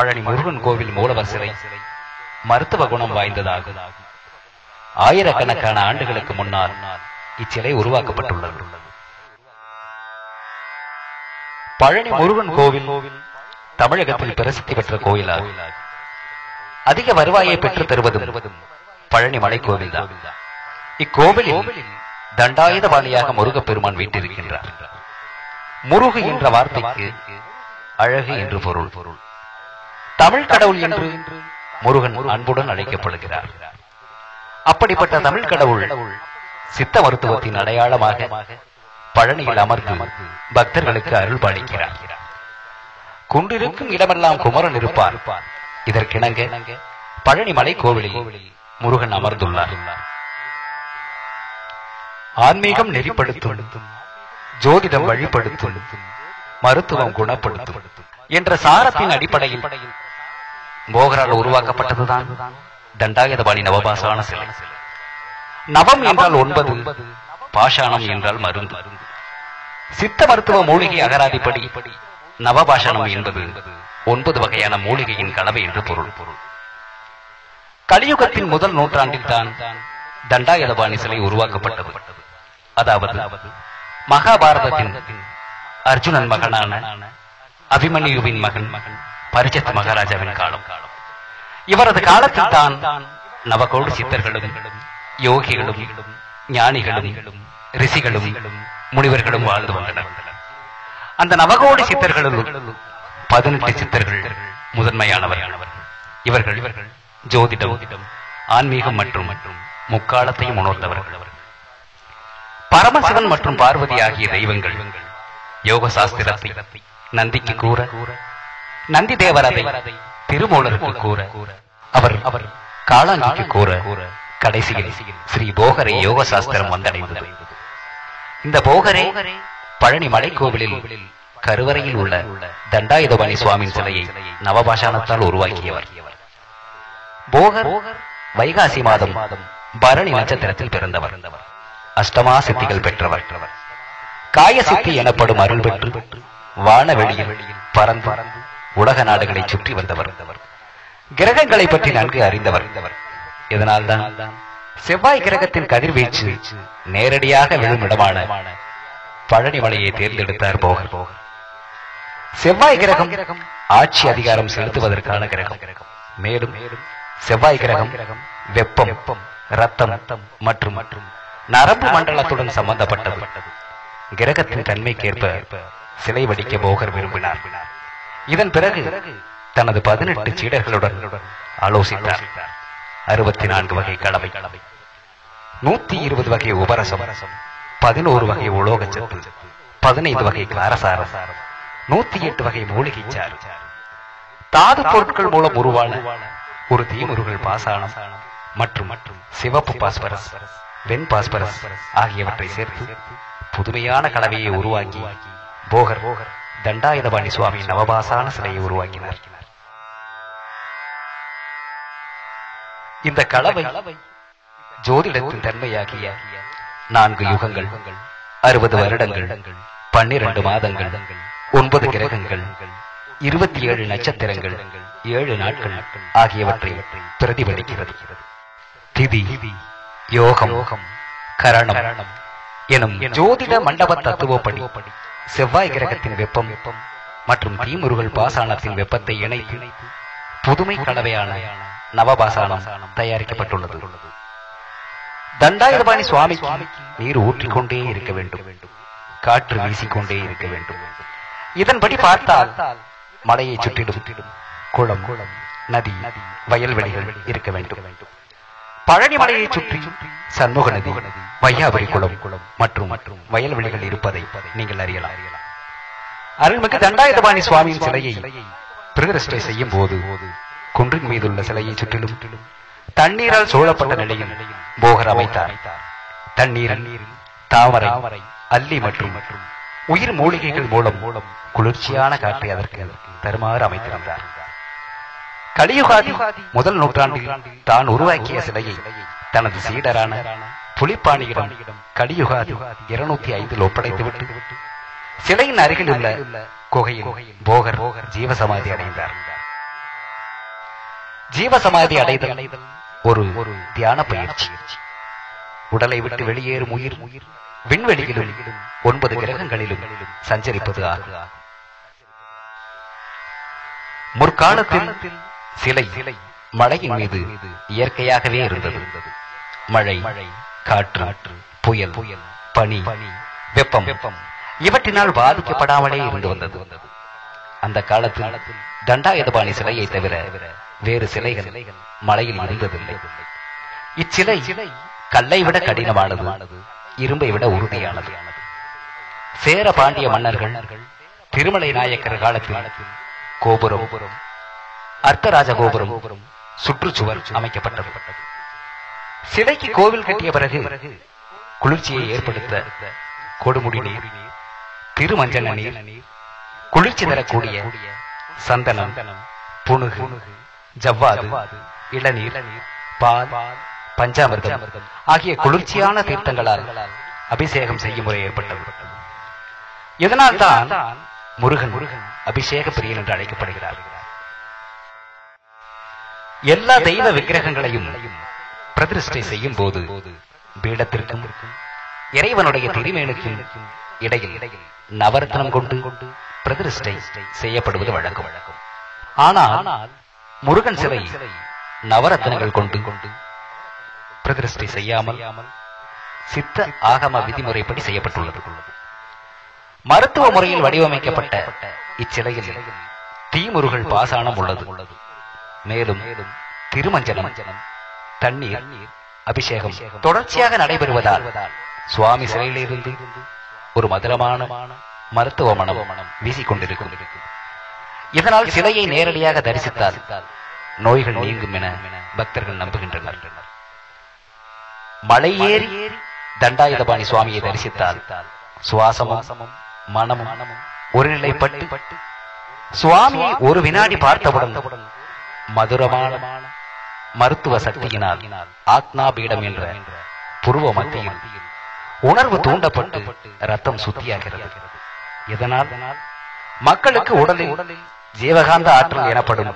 பழனி முருகன் கோவில் மூலவர் சிலை மருத்துவ குணம் வாய்ந்ததாகும். ஆயிரக்கணக்கான ஆண்டுகளுக்கு முன்னால் இச்சிலை உருவாக்கப்பட்டுள்ளது. பழனி முருகன் கோவில் தமிழகத்தில் பிரசித்தி பெற்ற கோயிலாகும். அதிக வருவாயை பெற்று தருவதும் பழனி மலை கோவில் தான். இக்கோவிலில் தண்டாயுதபாணியாக முருகப்பெருமான் வீட்டிருக்கின்றார். முருகு என்ற வார்த்தைக்கு அழகு என்று பொருள். தமிழ் கடவுள் என்று முருகன் அன்புடன் அழைக்கப்படுகிறார். அப்படிப்பட்ட தமிழ் கடவுள் சித்த மருத்துவத்தின் அடையாளமாக பழனியில் அமர்ந்து பக்தர்களுக்கு அருள் பாலிக்கிறார். குன்றிருக்கும் இடமெல்லாம் குமரன் இருப்பார். இதற்கிணங்க பழனி மலை கோவிலில் முருகன் அமர்ந்துள்ளார். ஆன்மீகம் நெறிப்படுத்தும், ஜோதிடம் வழிபடுத்தும், மருத்துவம் குணப்படுத்தும் என்ற சாரத்தின் அடிப்படையில் போகரால் உருவாக்கப்பட்டதுதான் தண்டாயுதபாணி நவபாஷான சிலை. நவம் என்றால் 9, பாஷாணம் என்றால் மருந்து. சித்த மருத்துவ மூலிகை அகராதிப்படி நவபாஷாணம் என்பது 9 வகையான மூலிகையின் கலவை என்று பொருள். கலியுகத்தின் முதல் நூற்றாண்டில் தான் தண்டாயுதபாணி சிலை உருவாக்கப்பட்டது. அதாவது மகாபாரதத்தின் அர்ஜுனன் மகனான அபிமன்யுவின் மகன் பரிஜத் மகாராஜாவின் காலம். இவரது காலத்தில் தான் நவகோடி சித்தர்களும் யோகிகளும் ஞானிகளும் ரிஷிகளும் முனிவர்களும் வாழ்ந்து வந்தனர். அந்த நவகோடி சித்தர்களும் 18 சித்தர்கள் முதன்மையானவர்கள். இவர்கள் ஜோதிடம், ஆன்மீகம் மற்றும் முக்காலத்தையும் உணர்ந்தவர்கள். பரமசிவன் மற்றும் பார்வதி ஆகிய தெய்வங்கள் யோக சாஸ்திரத்தை நந்திக்கு கூற, நந்தி தேவர் அதை திருமூலருக்கு கூற, அவர் காளாங்கிக்கு கூற, கடைசியில் ஸ்ரீ போகரை யோக சாஸ்திரம் வந்தடைந்தது. இந்த போகரே பழனி மலை கோவிலில் கருவறையில் உள்ள தண்டாயுதபாணி சுவாமியின் சிலையை நவபாஷாணத்தால் உருவாக்கியவர். போகர் வைகாசி மாதம் பரணி நட்சத்திரத்தில் பிறந்தவர். அஷ்டமா சித்திகள் பெற்றவர். காய சித்தி எனப்படும் அருள் பெற்று வானவெளியில் பறந்து உலக நாடுகளை சுற்றி வந்தவர். கிரகங்களை பற்றி நன்கு அறிந்தவர். இதனால்தான் செவ்வாய் கிரகத்தின் கதிர்வீச்சு நேரடியாக விழும் இடமான பழனி மலையை தேர்ந்தெடுத்தார் போகர். செவ்வாய் கிரகம் ஆட்சி அதிகாரம் செலுத்துவதற்கான கிரகம். மேலும் செவ்வாய் கிரகம் வெப்பம், ரத்தம் மற்றும் நரம்பு மண்டலத்துடன் சம்பந்தப்பட்டது. கிரகத்தின் தன்மைக்கேற்ப சிலை வடிக்க போகர் விரும்பினார். இதன் பிறகு தனது 18 சீடர்களுடன் ஆலோசித்தார். 64 வகை கலவை, 120 வகை உபரசம், 11 வகை உலோகச்சத்து, 15 வகை காரசாரம், 108 வகை மூலிகை சாறு, தாது பொருட்கள் மூலம் உருவான ஒரு தீமுருகல் பாசானம் மற்றும் சிவப்பு பாஸ்பரஸ், வெண் பாஸ்பரஸ் ஆகியவற்றை சேர்த்து புதுமையான கலவையை உருவாக்கி போகர் தண்டாயுதபாணி சுவாமி நவபாஷான சிலையை உருவாக்கினார். இந்த கலவை ஜோதிடத்தின் தன்மையாகிய 4 யுகங்கள், 60 வருடங்கள், 12 மாதங்கள், 9 கிரகங்கள், 27 நட்சத்திரங்கள், 7 நாட்கள் ஆகியவற்றை பிரதிபலிக்கிறது. திதி, யோகம், கரணம் எனும் ஜோதிட மண்டப தத்துவப்படி செவ்வாய் கிரகத்தின் வெப்பம் மற்றும் தீமுருகல் பாசானத்தின் வெப்பத்தை இணைத்து புதுமை கலவையான நவபாசானம் தயாரிக்கப்பட்டுள்ளது. தண்டாயுதபாணி சுவாமிக்கு நீர் ஊற்றிக்கொண்டே இருக்க வேண்டும், காற்று வீசிக்கொண்டே இருக்க வேண்டும். இதன்படி பார்த்தால் மலையை சுற்றிடும் குளம், நதி, வயல்வெளிகள் இருக்க வேண்டும். பழனி மலையை சுற்றி சண்முக நதி, வையாபுரி குளம் மற்றும் வயல்வெளிகள் இருப்பதை நீங்கள் அறியலாம். அருள்மிகு தண்டாயுதபாணி சுவாமியின் சிலையை பிரதிஷ்டை செய்யும் போது குன்றின் மீதுள்ள சிலையை சுற்றிலும் தண்ணீரால் சூழப்பட்ட நிலையில் போகர் அமைத்தார். தண்ணீரில் தாமரை, அல்லி மற்றும் உயிர் மூலிகைகள் மூலம் குளிர்ச்சியான காற்றை அதற்கு தருமாறு அமைத்திருந்தார். கலியுகாதி முதல் நூற்றாண்டில் தான் உருவாக்கிய சிலையை தனது சீடரான புலிப்பாணியிடம் கலியுகாதி 205 ஒப்படைத்துவிட்டு சிலையின் அருகில் உள்ள குகையில் போகர் ஜீவசமாதி அடைந்தார். ஜீவசமாதி அடைதல் ஒரு தியான பயிற்சி. உடலை விட்டு வெளியேறும் உயிர் விண்வெளியிலும் 9 கிரகங்களிலும் சஞ்சரிப்பது ஆகும். முற்காலத்தில் சிலை மழையின் மீது இயற்கையாகவே இருந்தது. மழை, காற்று, புயல், பனி, வெப்பம் இவற்றினால் பாதிக்கப்படாமலே இருந்து வந்தது. அந்த காலத்தில் தண்டாயுதபாணி சிலையை தவிர வேறு சிலைகள் மலையில் இருந்ததில்லை. இச்சிலை கல்லை விட கடினமானது, இரும்பை விட உறுதியானது. சேர பாண்டிய மன்னர்கள் திருமலை நாயக்கர் காலத்தில் கோபுரம், அர்த்தராஜ கோபுரம், சுற்றுச்சுவர் அமைக்கப்பட்டது. சிலைக்கு கோவில் கட்டிய பிறகு குளிர்ச்சியை ஏற்படுத்த கொடுமுடி நீர், திருமஞ்சன நீர், குளிர்ச்சி தரக்கூடிய சந்தனம், புனுகு, ஜவ்வாது, இளநீர், பால், பஞ்சாமிர்தம் ஆகிய குளிர்ச்சியான தீர்த்தங்களால் அபிஷேகம் செய்யும் முறை ஏற்பட்டது. இதனால் தான் முருகன் அபிஷேக பிரியன் என்று அழைக்கப்படுகிறார். எல்லா தெய்வ விக்கிரகங்களையும் பிரதிஷ்டை செய்யும் போது பீடத்திற்கும் இறைவனுடைய திருமேனுக்கும் இடையில் நவரத்னம் கொண்டு பிரதிஷ்டை செய்யப்படுவது வழக்கம். ஆனால் முருகன் சிலை நவரத்னங்கள் கொண்டு பிரதிஷ்டை செய்யாமல் சித்த ஆகம விதிமுறைப்படி செய்யப்பட்டுள்ளது. மருத்துவ முறையில் வடிவமைக்கப்பட்ட இச்சிலையில் தீமுருகல் பாசானம் உள்ளது. மேலும் திருமஞ்சனம், தண்ணீர் அபிஷேகம் தொடர்ச்சியாக நடைபெறுவதால் சுவாமி சிலையிலிருந்து ஒரு மதுரமான மருத்துவ மனம் வீசிக்கொண்டிருக்கும். இதனால் சிலையை நேரடியாக தரிசித்தால் நோய்கள் நீங்கும் என பக்தர்கள் நம்புகின்றனர். மலையேறி தண்டாயுதபாணி சுவாமியை தரிசித்தால் சுவாசமும் மனமும் ஒருநிலைப்பட்டு சுவாமியை ஒரு வினாடி பார்த்தவுடன் மதுரமான மருத்துவ சக்தியினால் ஆத்மா பீடம் என்ற புருவ மத்தியில் உணர்வு தூண்டப்பட்டு ரத்தம் சுத்தியாகிறது. இதனால் மக்களுக்கு உடலில் ஜீவகாந்த ஆற்றல் எனப்படும்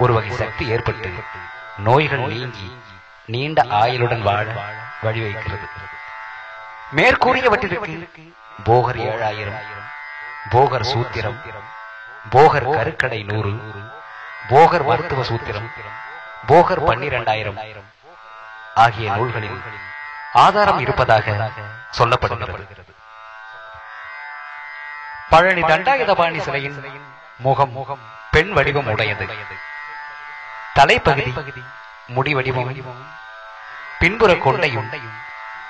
ஒரு வகை சக்தி ஏற்பட்டு நோய்கள் நீங்கி நீண்ட ஆயுளுடன் வாழ வழிவகுக்கிறது. மேற்கூறியவற்றிற்கு போகர் 7000, போகர் சூத்திரம், போகர் கருக்கடை 100, போகர் மருத்துவ சூத்திரம், போகர் 12000 ஆகிய நூல்களில் ஆதாரம் இருப்பதாக சொல்லப்படுகிறது. பழனி தண்டாயுதபாணி சிலையின் முகம் பெண் வடிவம் உடையது. தலைப்பகுதி முடி வடிவம், பின்புற கொண்டையும்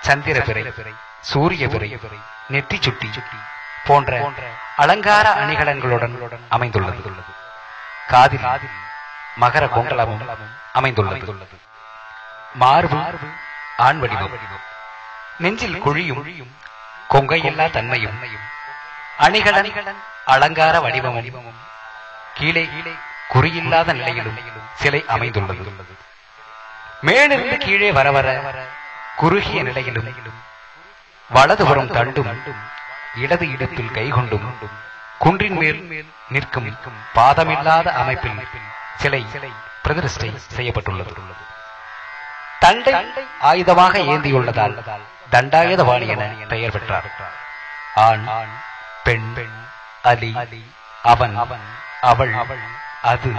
சந்திர பிறை, சூரிய பிறை, நெற்றி சுட்டி போன்ற அலங்கார அணிகலன்களுடன் அமைந்துள்ளது. காதில் மகர குண்டலமும் அமைந்துள்ளது. மார்பு ஆண் வடிவம், நெஞ்சில் குழியும் கொங்கையில்லா தன்மையும், அணிகலன் அலங்கார வடிவமும், கீழே குறியில்லாத நிலையிலும் சிலை அமைந்துள்ளது. மேலிருந்து கீழே வர வர குறுகிய நிலையிலும், வலதுபுறம் தண்டும், இடது இடுப்பில் கைகொண்டும், குன்றின் மேல் நிற்கும் பாதமில்லாத அமைப்பில் சிலை பிரதிஷ்டை செய்யப்பட்டுள்ளது. தண்டை ஆயுதமாக ஏந்தியுள்ளதால் தண்டாயுதபாணி என பெயர் பெற்றார். ஆண், பெண், அலி, அவன், அவள், அது,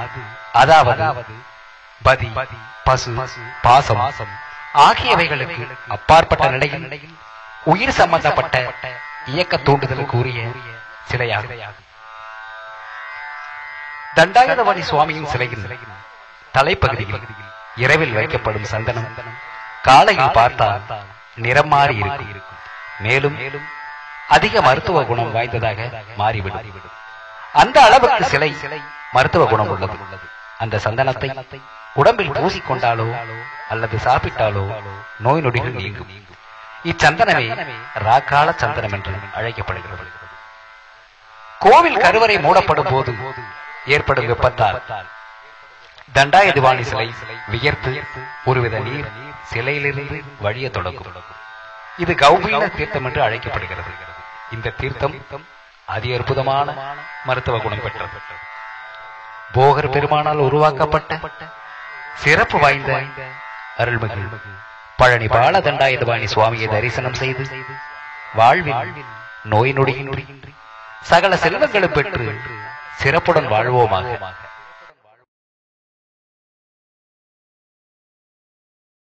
அதாவது பதி, பசு, பாசம் ஆகியவைகளுக்கு அப்பாற்பட்ட நிலையில் உயிர் சம்பந்தப்பட்ட இயக்க தூண்டுதலுக்கு உரிய சிலையாகும். தண்டாயுதபாணி சுவாமியின் சிலையின் தலைப்பகுதியில் இரவில் வைக்கப்படும் சந்தனம் காலையில் பார்த்தால் நிறம் மாறி இருக்கும். மேலும் அதிக மருத்துவ குணம் வாய்ந்ததாக மாறிவிடும். அந்த அளவுக்கு சிலை மருத்துவ குணம் உள்ளது. அந்த சந்தனத்தை உடம்பில் பூசிக்கொண்டாலோ அல்லது சாப்பிட்டாலோ நோய் நொடிகள் நீங்கும். இச்சந்தனமே ராக்கால சந்தனம் என்று அழைக்கப்படுகிறது. கோவில் கருவறை மூடப்படும் போது ஏற்படும் வெப்பத்தால் தண்டாயுதபாணி சிலை வியர்த்து ஒருவித நீர் சிலையிலிருந்து வழிய தொடங்கும். இது கௌபீன தீர்த்தம் என்று அழைக்கப்படுகிறது. இந்த தீர்த்தம் அதி அற்புதமான மருத்துவ குணம் பெற்றது. போகர் பெருமானால் உருவாக்கப்பட்ட சிறப்பு வாய்ந்த அருள்மிகு பழனி பால தண்டாயுதபாணி சுவாமியை தரிசனம் செய்து வாழ்வில் நோய் நொடியின்றி சகல செல்வங்களும் பெற்று சிறப்புடன் வாழ்வோமாக.